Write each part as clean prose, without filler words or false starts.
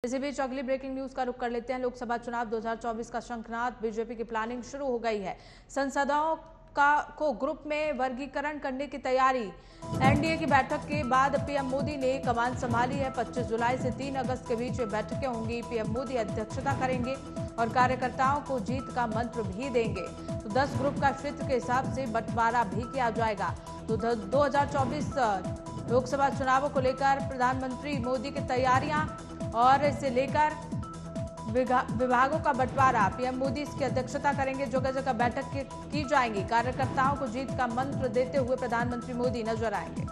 इसी बीच अगली breaking news का रुख कर लेते हैं। लोकसभा चुनाव 2024 का शंखनाद, बीजेपी की प्लानिंग शुरू हो गई है। सांसदों को ग्रुप में वर्गीकरण करने की तैयारी। एनडीए की बैठक के बाद पीएम मोदी ने कमान संभाली है। 25 जुलाई से 3 अगस्त के बीच बैठकें होंगी। पीएम मोदी अध्यक्षता करेंगे और कार्यकर्ताओं को जीत का मंत्र भी देंगे। तो 10 ग्रुप का क्षेत्र के हिसाब से बंटवारा भी किया जाएगा। तो 2024 लोकसभा चुनावों को लेकर प्रधानमंत्री मोदी की तैयारियां और इसे लेकर विभागों का बंटवारा। पीएम मोदी इसकी अध्यक्षता करेंगे। जगह जगह बैठक की जाएंगी। कार्यकर्ताओं को जीत का मंत्र देते हुए प्रधानमंत्री मोदी नजर आएंगे।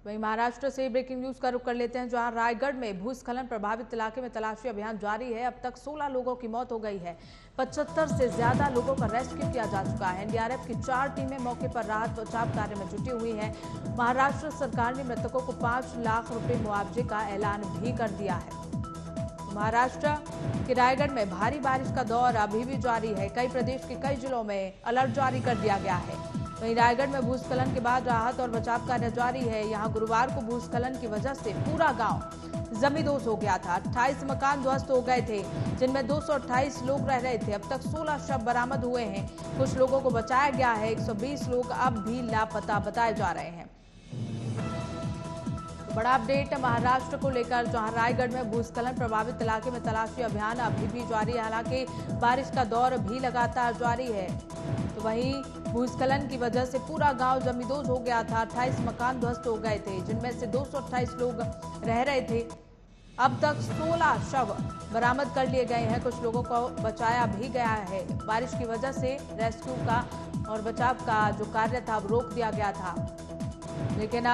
वहीं महाराष्ट्र से ब्रेकिंग न्यूज का रुख कर लेते हैं, जहां रायगढ़ में भूस्खलन प्रभावित इलाके में तलाशी अभियान जारी है। अब तक 16 लोगों की मौत हो गई है। 75 से ज्यादा लोगों का रेस्क्यू किया जा चुका है। एनडीआरएफ की 4 टीमें मौके पर राहत बचाव कार्य में जुटी हुई हैं। महाराष्ट्र सरकार ने मृतकों को 5 लाख रुपए मुआवजे का ऐलान भी कर दिया है। महाराष्ट्र के रायगढ़ में भारी बारिश का दौर अभी भी जारी है। प्रदेश के कई जिलों में अलर्ट जारी कर दिया गया है। वहीं रायगढ़ में भूस्खलन के बाद राहत और बचाव कार्य जारी है। यहां गुरुवार को भूस्खलन की वजह से पूरा गांव जमींदोज हो गया था। 28 मकान ध्वस्त हो गए थे, जिनमें 228 लोग रह रहे थे। अब तक 16 शव बरामद हुए हैं। कुछ लोगों को बचाया गया है। 120 लोग अब भी लापता बताए जा रहे हैं। बड़ा अपडेट महाराष्ट्र को लेकर, जहां रायगढ़ में भूस्खलन प्रभावित इलाके में तलाशी अभियान अभी भी जारी है। हालांकि बारिश का दौर भी लगातार जारी है। तो वहीं भूस्खलन की वजह से पूरा गांव जमींदोज हो गया था। 28 मकान ध्वस्त हो गए थे, जिनमें से 228 लोग रह रहे थे। अब तक 16 शव बरामद कर लिए गए हैं। कुछ लोगों को बचाया भी गया है। बारिश की वजह से रेस्क्यू का और बचाव का जो कार्य था वो रोक दिया गया था, लेकिन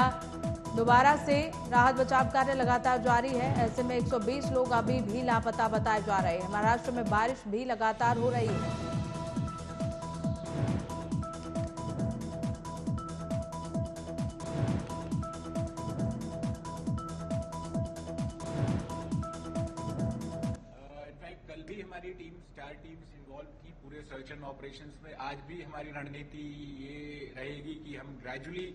दोबारा से राहत बचाव कार्य लगातार जारी है। ऐसे में 120 लोग अभी भी लापता बताए जा रहे हैं। महाराष्ट्र में बारिश भी लगातार हो रही है। कल भी हमारी टीम 4 टीम्स इन्वॉल्व थी पूरे सर्च एंड ऑपरेशंस में। आज भी हमारी रणनीति ये रहेगी कि हम ग्रेजुअली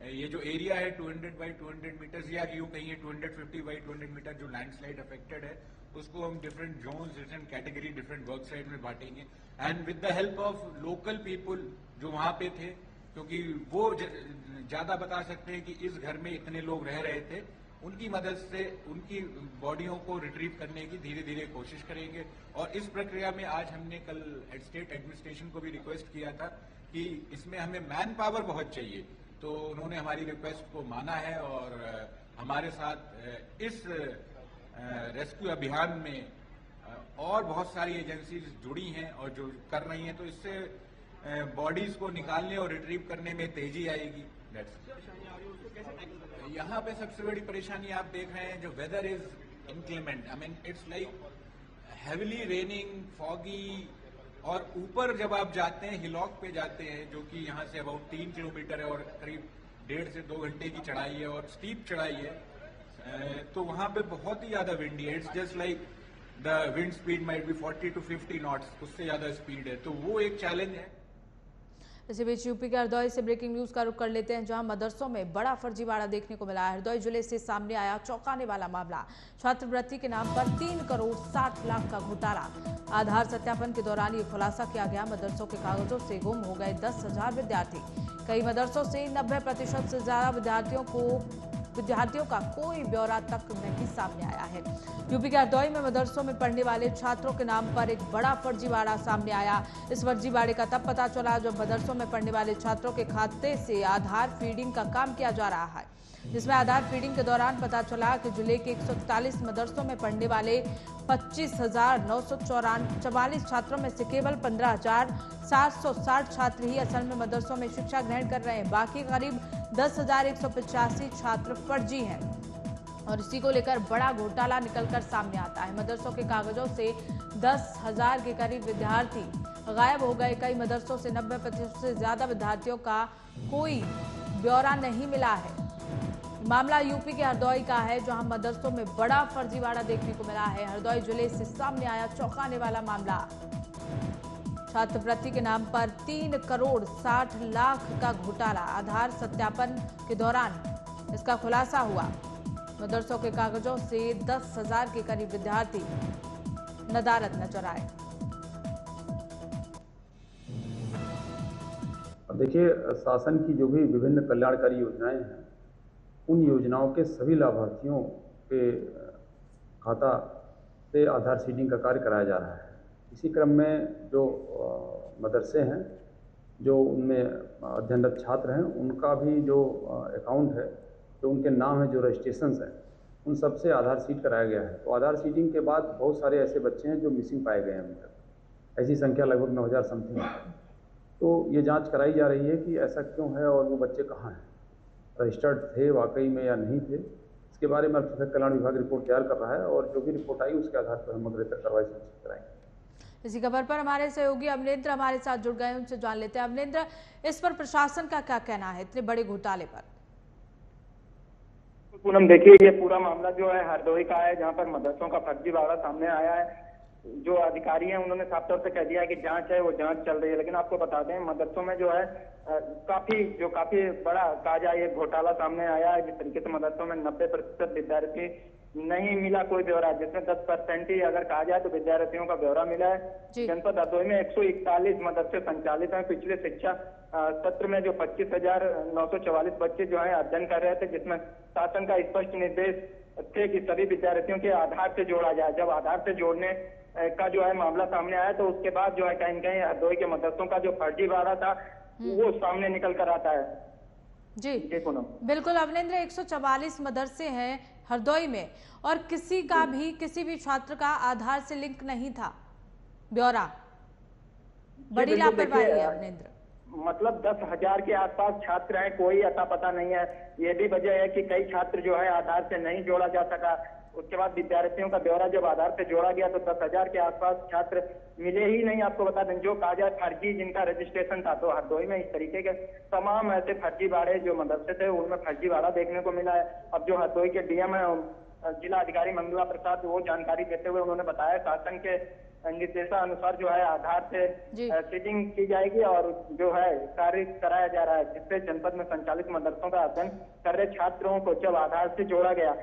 ये जो एरिया है 200 बाई 200 मीटर्स या यूं कहिए 250 बाई 200 मीटर जो लैंडस्लाइड अफेक्टेड है, उसको हम different zones, different category, different work side में बांटेंगे। And with the help of local people जो वहां पे थे, क्योंकि वो ज्यादा बता सकते हैं कि इस घर में इतने लोग रह रहे थे, उनकी मदद से उनकी बॉडियों को रिट्रीव करने की धीरे धीरे कोशिश करेंगे। और इस प्रक्रिया में आज हमने कल स्टेट एडमिनिस्ट्रेशन को भी रिक्वेस्ट किया था कि इसमें हमें मैन पावर बहुत चाहिए, तो उन्होंने हमारी रिक्वेस्ट को माना है और हमारे साथ इस रेस्क्यू अभियान में और बहुत सारी एजेंसीज जुड़ी हैं और जो कर रही हैं, तो इससे बॉडीज को निकालने और रिट्रीव करने में तेजी आएगी। यहाँ पे सबसे बड़ी परेशानी आप देख रहे हैं, जो weather is inclement. I mean it's like heavily raining, foggy, और ऊपर जब आप जाते हैं, हिलॉक पे जाते हैं, जो कि यहाँ से अबाउट 3 किलोमीटर है और करीब 1.5 से 2 घंटे की चढ़ाई है और स्टीप चढ़ाई है, तो वहां पे बहुत ही ज्यादा विंडी है। It's just like the wind speed might be 40 to 50 knots, उससे ज्यादा स्पीड है, तो वो एक चैलेंज है। इसी बीच यूपी के हरदौई से ब्रेकिंग न्यूज का रुख कर लेते हैं, जहां मदरसों में बड़ा फर्जीवाड़ा देखने को मिला है। हरदौई जिले से सामने आया चौंकाने वाला मामला। छात्रवृत्ति के नाम पर 3 करोड़ 60 लाख का घोटाला। आधार सत्यापन के दौरान ये खुलासा किया गया। मदरसों के कागजों से गुम हो गए 10,000 विद्यार्थी। कई मदरसों से 90% से ज्यादा विद्यार्थियों का कोई ब्यौरा तक नहीं सामने आया है। यूपी के हरदौई में मदरसों में पढ़ने वाले छात्रों के नाम पर एक बड़ा फर्जीवाड़ा सामने आया। इस फर्जीवाड़े का तब पता चला जब मदरसों में पढ़ने वाले छात्रों के खाते से आधार फीडिंग का काम किया जा रहा है, जिसमें आधार फीडिंग के दौरान पता चला कि जिले के 141 मदरसों में पढ़ने वाले 25,944 छात्रों में से केवल 15,760 छात्र ही असल में मदरसों में शिक्षा ग्रहण कर रहे हैं। बाकी करीब 10,185 छात्र फर्जी हैं और इसी को लेकर बड़ा घोटाला निकलकर सामने आता है। मदरसों के कागजों से 10,000 के करीब विद्यार्थी गायब हो गए। कई मदरसों से 90% से ज्यादा विद्यार्थियों का कोई ब्यौरा नहीं मिला है। मामला यूपी के हरदौई का है, जहां मदरसों में बड़ा फर्जीवाड़ा देखने को मिला है। हरदौई जिले से सामने आया चौंकाने वाला मामला। छात्रवृत्ति के नाम पर 3 करोड़ 60 लाख का घोटाला। आधार सत्यापन के दौरान इसका खुलासा हुआ। मदरसों के कागजों से 10,000 के करीब विद्यार्थी नदारद नजर आए। देखिए, शासन की जो भी विभिन्न कल्याणकारी योजनाएं हैं, उन योजनाओं के सभी लाभार्थियों के खाता से आधार सीडिंग का कार्य कराया जा रहा है। इसी क्रम में जो मदरसे हैं, जो उनमें अध्ययनरत छात्र हैं, उनका भी जो अकाउंट है, जो उनके नाम है, जो रजिस्ट्रेशंस हैं, उन सब से आधार सीड कराया गया है। तो आधार सीडिंग के बाद बहुत सारे ऐसे बच्चे हैं जो मिसिंग पाए गए हैं अभी तक। ऐसी संख्या लगभग 9,000 समथिंग है। तो ये जांच कराई जा रही है कि ऐसा क्यों है और वो बच्चे कहाँ हैं, रजिस्टर्ड थे वाकई में या नहीं थे। इसके बारे में अल्पसंख्यक कल्याण विभाग रिपोर्ट तैयार कर रहा है और जो भी रिपोर्ट आई उसके आधार पर हम अग्रेतर कार्रवाई सुनिश्चित कराएंगे। इसी खबर पर हमारे सहयोगी अमरेंद्र हमारे साथ जुड़ गए, उनसे जान लेते हैं। अमरेंद्र, इस पर प्रशासन का क्या कहना है इतने बड़े घोटाले पर? पूनम, देखिए, ये पूरा मामला जो है हरदोई का है, जहां पर मदरसों का फर्जीवाड़ा सामने आया है। जो अधिकारी हैं उन्होंने साफ तौर से कह दिया है कि जांच है, वो जांच चल रही है। लेकिन आपको बता दें, मदरसों में जो है काफी बड़ा कहा जाए ये घोटाला सामने आया है। जिस तरीके से मदरसों में 90% विद्यार्थी नहीं मिला कोई ब्यौरा, जिसमें 10% ही अगर कहा जाए तो विद्यार्थियों का ब्यौरा मिला है। जनपद हरदोई में 141 मदरसे संचालित हैं। पिछले शिक्षा सत्र में जो 25,944 बच्चे जो है अध्ययन कर रहे थे, जिसमें शासन का स्पष्ट निर्देश थे कि सभी विद्यार्थियों के आधार से जोड़ा जाए। जब आधार से जोड़ने का जो है मामला सामने आया, तो उसके बाद जो है कहीं न कहीं हरदोई के मदरसों का जो फर्जीवाड़ा था वो सामने निकल कर आता है। जी बिल्कुल अमरेंद्र, 144 मदरसे हैं हरदोई में और किसी भी छात्र का आधार से लिंक नहीं था ब्यौरा। बड़ी लापरवाही है अमरेंद्र। मतलब 10,000 के आसपास छात्र हैं, कोई अता पता नहीं है। ये भी वजह है कि कई छात्र जो है आधार से नहीं जोड़ा जा सका। उसके बाद विद्यार्थियों का ब्यौरा जब आधार से जोड़ा गया तो 10,000 के आसपास छात्र मिले ही नहीं। आपको बता दें, जो कहा जाए फर्जी जिनका रजिस्ट्रेशन था, तो हरदोई में इस तरीके के तमाम ऐसे फर्जीवाड़े जो मदरसे थे उनमें फर्जीवाड़ा देखने को मिला है। अब जो हरदोई के डीएम है, जिला अधिकारी मंगला प्रसाद, वो जानकारी देते हुए उन्होंने बताया शासन के निर्देशानुसार जो है आधार से सीडिंग की जाएगी और जो है कार्य कराया जा रहा है, जिससे जनपद में संचालित मदरसों का अध्ययन कर रहे छात्रों को जब आधार से जोड़ा गया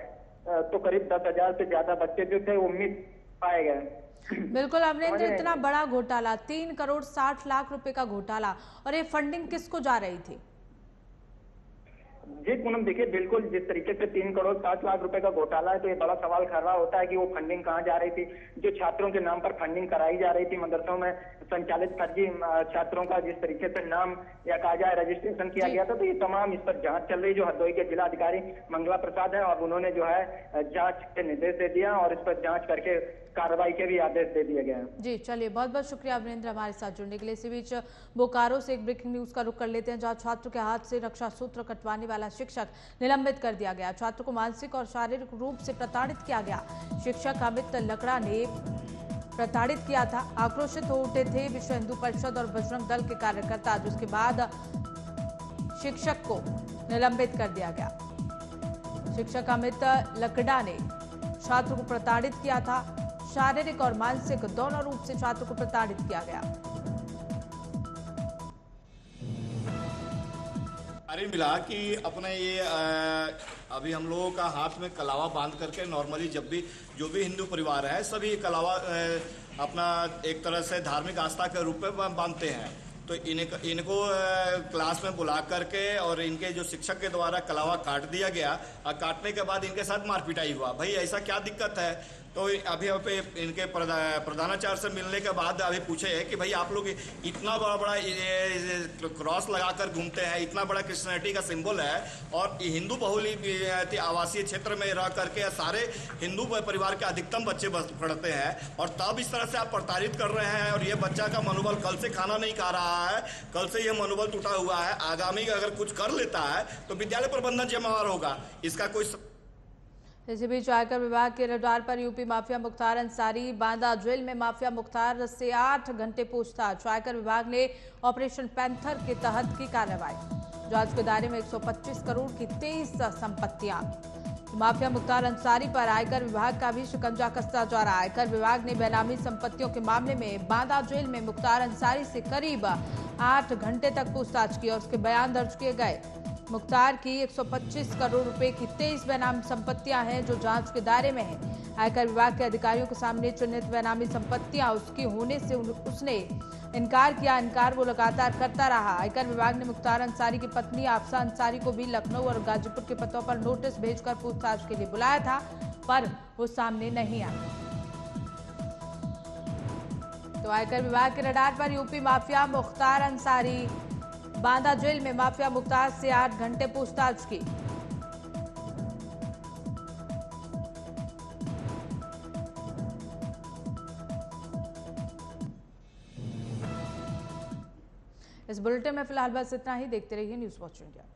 तो करीब 10,000 से ज्यादा बच्चे जो थे उम्मीद पाए गए। बिल्कुल अमरेंद्र, इतना बड़ा घोटाला, 3 करोड़ 60 लाख रुपए का घोटाला, और ये फंडिंग किसको जा रही थी? जी पूनम, देखिए, बिल्कुल जिस तरीके से 3 करोड़ 60 लाख रुपए का घोटाला है, तो ये बड़ा सवाल खड़ा होता है कि वो फंडिंग कहाँ जा रही थी। जो छात्रों के नाम पर फंडिंग कराई जा रही थी मदरसों में संचालित फर्जी छात्रों का जिस तरीके से नाम या कहा जाए रजिस्ट्रेशन किया गया था, तो ये तमाम इस पर जांच चल रही। जो हरदोई के जिला अधिकारी मंगला प्रसाद है, अब उन्होंने जो है जांच के निर्देश दे दिया और इस पर जांच करके कार्रवाई के भी आदेश दे दिए गए हैं। जी चलिए, बहुत बहुत शुक्रिया अमरेंद्र हमारे साथ जुड़ने के लिए। इसी बीच बोकारो से एक ब्रेकिंग न्यूज का रुख कर लेते हैं, जहां छात्र के हाथ से रक्षा सूत्र कटवाने वाला शिक्षक निलंबित कर दिया गया। छात्र को मानसिक और शारीरिक रूप से प्रताड़ित किया गया। शिक्षक अमित लकड़ा ने प्रताड़ित किया था। आक्रोशित हो उठे थे विश्व हिंदू परिषद और बजरंग दल के कार्यकर्ता, जिसके बाद शिक्षक को निलंबित कर दिया गया। शिक्षक अमित लकड़ा ने छात्र को प्रताड़ित किया था। शारीरिक और मानसिक दोनों रूप से छात्र को प्रताड़ित किया गया। अरे मिला कि अपने ये अभी हम लोगों का हाथ में कलावा बांध करके नॉर्मली जब भी जो भी हिंदू परिवार है सभी कलावा अपना एक तरह से धार्मिक आस्था के रूप में बांधते हैं। तो इनको क्लास में बुला करके और इनके जो शिक्षक के द्वारा कलावा काट दिया गया और काटने के बाद इनके साथ मारपिटाई हुआ। भाई ऐसा क्या दिक्कत है? तो अभी इनके प्रधानाचार्य से मिलने के बाद अभी पूछे है कि भाई आप लोग इतना बड़ा क्रॉस लगाकर घूमते हैं, इतना बड़ा क्रिश्चियनिटी का सिंबल है और हिंदू बहुल आवासीय क्षेत्र में रह करके सारे हिंदू परिवार के अधिकतम बच्चे पढ़ते हैं और तब इस तरह से आप प्रताड़ित कर रहे हैं। और ये बच्चा का मनोबल कल से खाना नहीं खा रहा है, कल से ये मनोबल टूटा हुआ है। आगामी अगर कुछ कर लेता है तो विद्यालय प्रबंधन जिम्मेवार होगा, इसका कोई। इसी बीच आयकर विभाग के रडार पर UP mafia Mukhtar Ansari. Banda jail में माफिया मुख्तार से 8 घंटे पूछताछ। आयकर विभाग ने ऑपरेशन पैंथर के तहत की कार्रवाई। जांच के दायरे में 125 करोड़ की 23 संपत्तियां। माफिया मुख्तार अंसारी पर आयकर विभाग का भी शिकंजा कसता जा रहा है। आयकर विभाग ने बेनामी संपत्तियों के मामले में बांदा जेल में मुख्तार अंसारी से करीब 8 घंटे तक पूछताछ की और उसके बयान दर्ज किए गए। मुख्तार की 125 करोड़ रुपए की 23 बेनामी संपत्तियां हैं जो जांच के दायरे में है। आयकर विभाग के अधिकारियों के सामने चिन्हित बेनामी संपत्तियां उसकी होने से उसने इनकार किया। इनकार वो लगातार करता रहा। आयकर विभाग ने मुख्तार अंसारी की पत्नी आफसा अंसारी को भी लखनऊ और गाजीपुर के पतों पर नोटिस भेजकर पूछताछ के लिए बुलाया था, पर वो सामने नहीं आई। तो आयकर विभाग के रडार पर UP mafia Mukhtar Ansari, Banda jail में माफिया मुख्तार से 8 घंटे पूछताछ की। इस बुलेटिन में फिलहाल बस इतना ही। देखते रहिए न्यूज़ वॉच इंडिया।